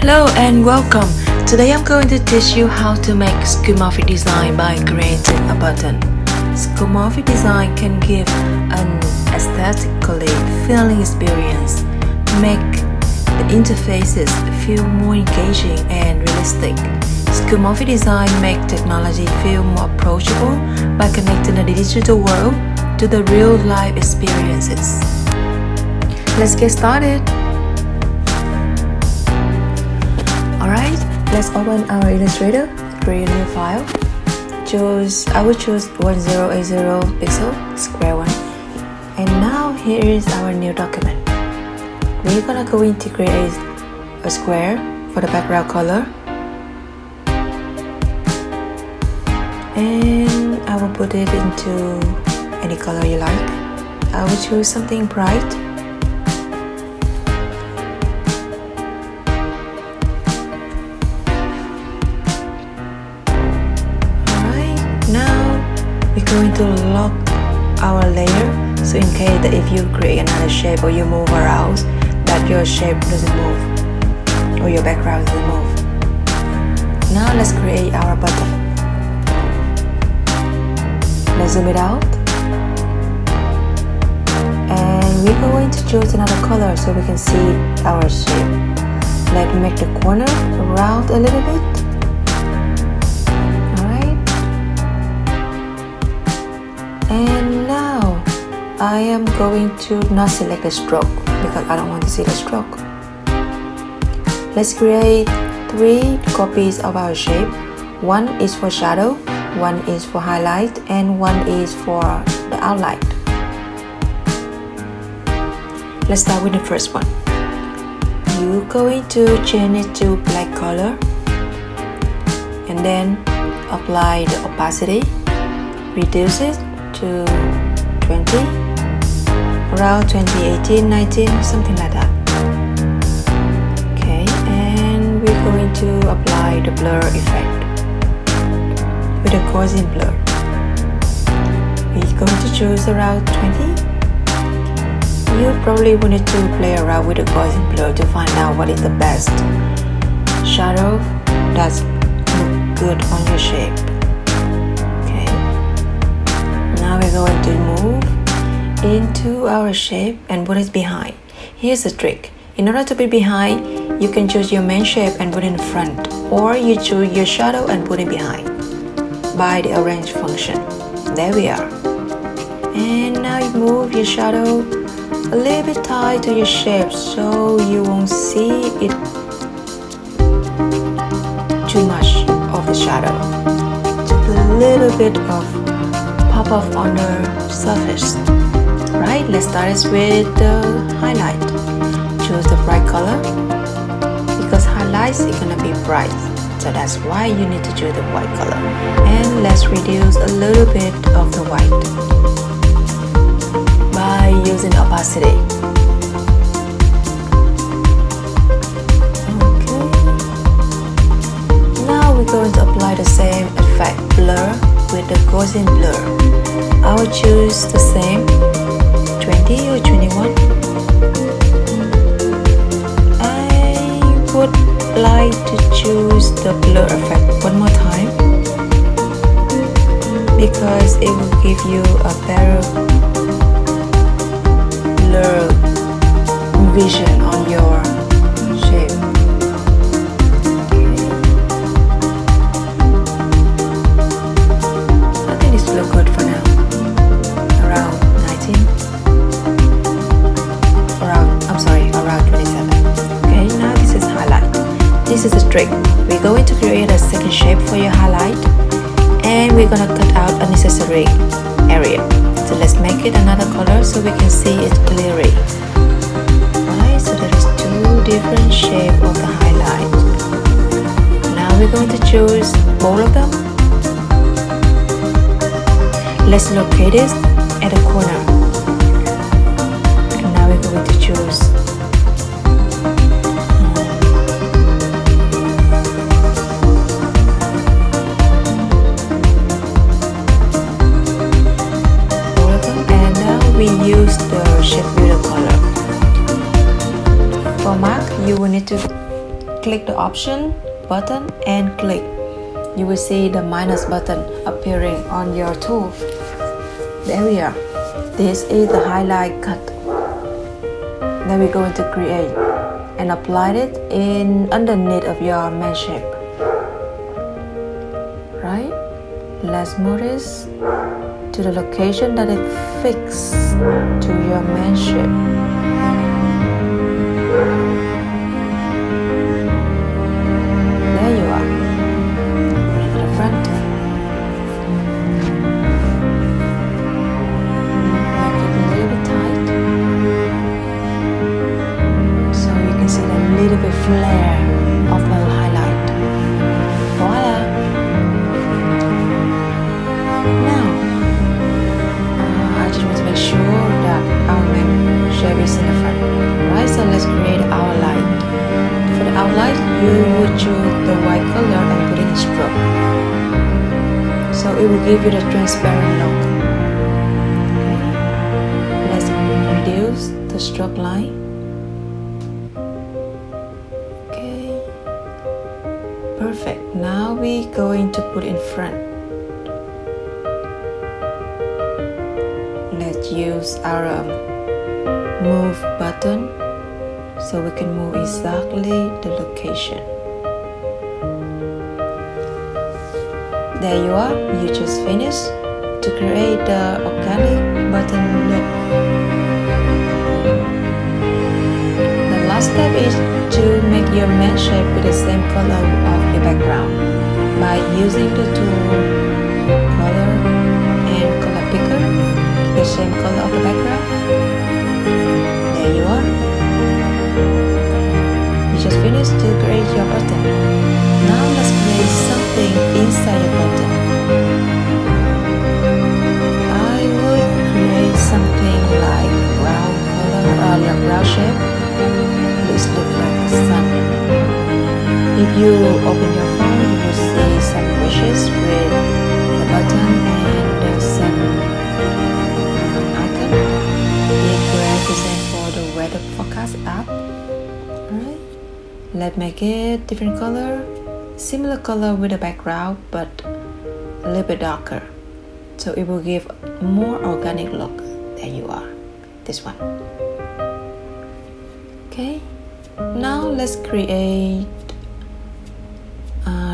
Hello and welcome. Today I'm going to teach you how to make skeuomorphic design by creating a button. Skeuomorphic design can give an aesthetically feeling experience, make the interfaces feel more engaging and realistic. Skeuomorphic design makes technology feel more approachable by connecting the digital world to the real-life experiences. Let's get started. Alright, let's open our Illustrator, create a new file. I will choose 1080 pixel, square one. And now here is our new document. We're gonna go into create a square for the background color. And I will put it into any color you like. I will choose something bright. We're going to lock our layer, so in case that if you create another shape or you move around, that your shape doesn't move or your background doesn't move. Now let's create our button. Let's zoom it out, and we're going to choose another color so we can see our shape. Let's make the corner round a little bit. And now I am going to not select the stroke because I don't want to see the stroke. Let's create 3 copies of our shape. One is for shadow, one is for highlight, and one is for the outline. Let's start with the first one. You're going to change it to black color and then apply the opacity, reduce it to 20, around 20, 18, 19, something like that. Okay, and we're going to apply the blur effect with a Gaussian blur. We're going to choose around 20. You probably wanted to play around with the Gaussian blur to find out what is the best shadow that's look good on your shape. Now we're going to move into our shape and put it behind. Here's the trick. In order to be behind, you can choose your main shape and put it in front, or you choose your shadow and put it behind by the arrange function. There we are. And now you move your shadow a little bit tight to your shape so you won't see it too much of the shadow. Just a little bit of pop off on the surface. Right, let's start with the highlight. Choose the bright color because highlights is gonna be bright, so that's why you need to choose the white color. And let's reduce a little bit of the white by using opacity. Okay. Now we're going to apply the same effect, blur, with the Gaussian blur. I will choose the same 20 or 21. I would like to choose the blur effect one more time because it will give you a better blur vision on your shape. Look good for now. Around 19. Around 27. Okay, now this is highlight. This is a trick. We're going to create a second shape for your highlight, and we're gonna cut out unnecessary area. So let's make it another color so we can see it clearly. Alright, so there is 2 different shapes of the highlight. Now we're going to choose both of them. Let's locate it at the corner. And now we're going to choose all of them. And now we use the shape builder color. For mark, you will need to click the option button and click. You will see the minus button appearing on your tool. There we are. This is the highlight cut that we're going to create and apply it in underneath of your main shape. Right? Let's move this to the location that it fixed to your main shape. There you are. Bring it to the front. Make it a little bit tight so you can see the little bit flare of the highlight. Voila! Now, I just want to make sure that our main shape is in the front. Right, so let's create our light. For the outline, you would choose the white color and put it in stroke. So it will give you the transparent look. Okay. Let's reduce the stroke line. Okay. Perfect. Now we're going to put in front. Let's use our move button so we can move exactly the location. There you are. You just finished to create the organic button look. The last step is to make your main shape with the same color of the background by using the tool color and color picker, the same color of the background. There you are. You just finished to create your button. Now let's create something inside your button. I would create something like brown color, like brown shape. This looks like the sun. If you open your phone, you will see some wishes with the button and the sun icon. Hit Graphicdesign for the weather forecast app. Alright. Let's make it different color. Similar color with the background, but a little bit darker. So it will give more organic look. There you are. This one. Okay. Now let's create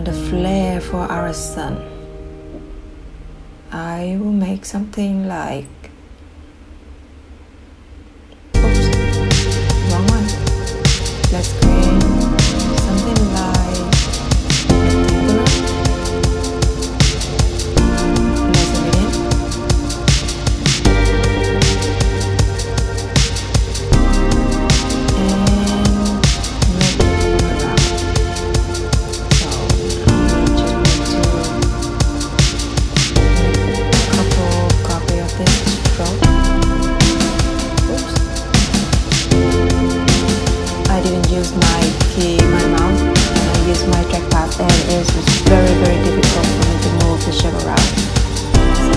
the flare for our sun. I will make something like, oops, wrong one. Let's create something like rectangular. Let's zoom it in. And make it around. So now we just need to make a couple copy of this stroke. Oops. I didn't use my mouse, and I used my trackpad, and it was very difficult for me to move the shape around. So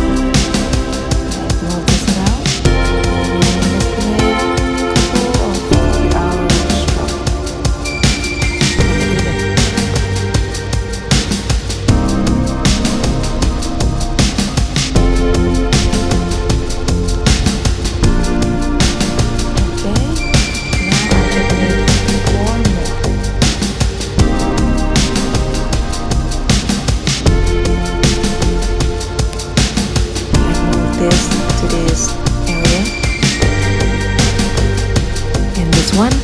let's move this around, and let's create a couple of our strokes. One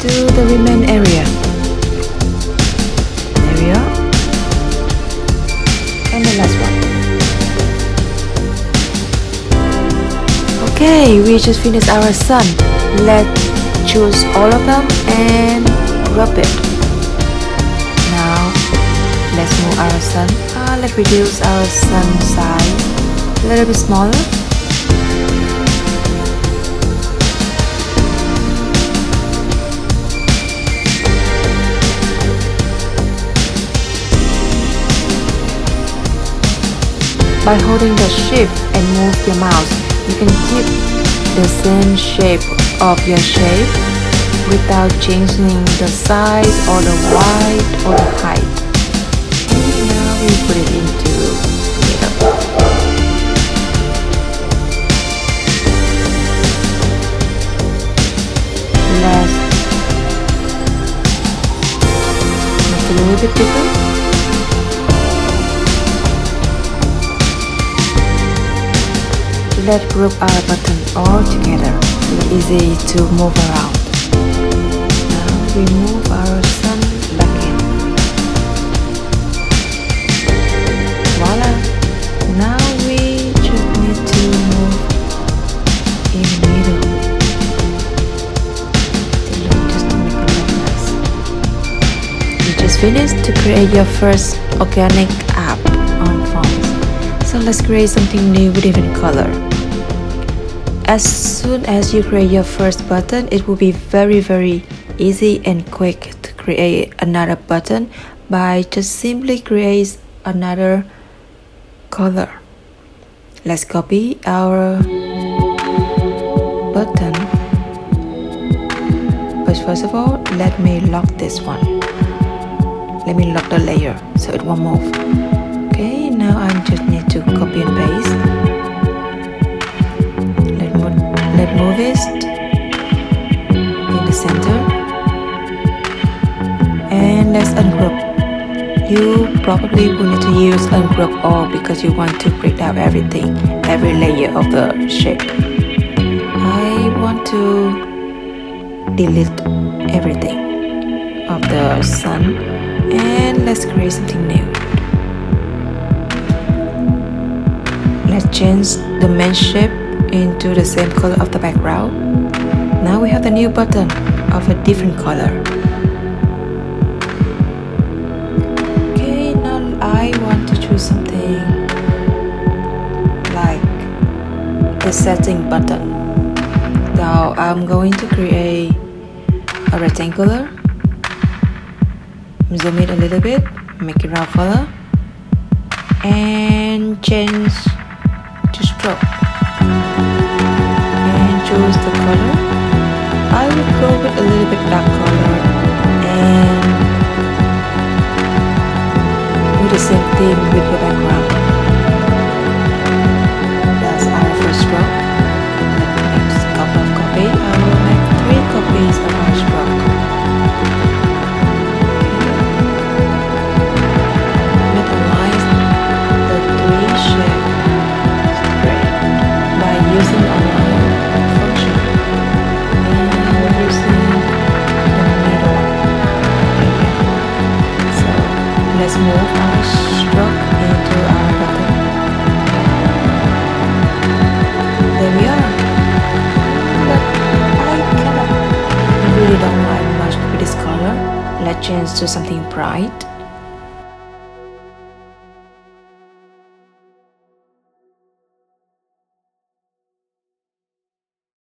to the remain area. There we are. And the last one. Okay, we just finished our sun. Let's choose all of them and group it. Now let's move our sun. Let's reduce our sun size a little bit smaller. By holding the shift and move your mouse, you can keep the same shape of your shape without changing the size or the width or the height. Okay, now we put it into middle. Let's make it a little bit bigger. Let's group our button all together so it's easy to move around. Now we move our sun back in. Voila! Now we just need to move in the middle. Just to make it look nice. You just finished to create your first organic app on phones. So let's create something new with different color. As soon as you create your first button, it will be very easy and quick to create another button by just simply create another color. Let's copy our button. But first of all, let me lock this one. Let me lock the layer so it won't move. Okay, now I just need to copy and paste. Let's move it in the center and let's ungroup. You probably will need to use ungroup all because you want to break down everything, every layer of the shape. I want to delete everything of the sun and let's create something new. Let's change the main shape into the same color of the background. Now we have the new button of a different color. Okay, now I want to choose something like the setting button. Now I'm going to create a rectangular. Zoom it a little bit, make it round color, and change to stroke. Choose the color. I will go with a little bit dark color and do the same thing with your background. That's our first stroke. Let's make a couple of copies. I will make 3 copies of our stroke. Let's align the 3 shapes straight by using a line. Let's move our stroke into our button. There we are. But I really don't like much with this color. Let's change to something bright.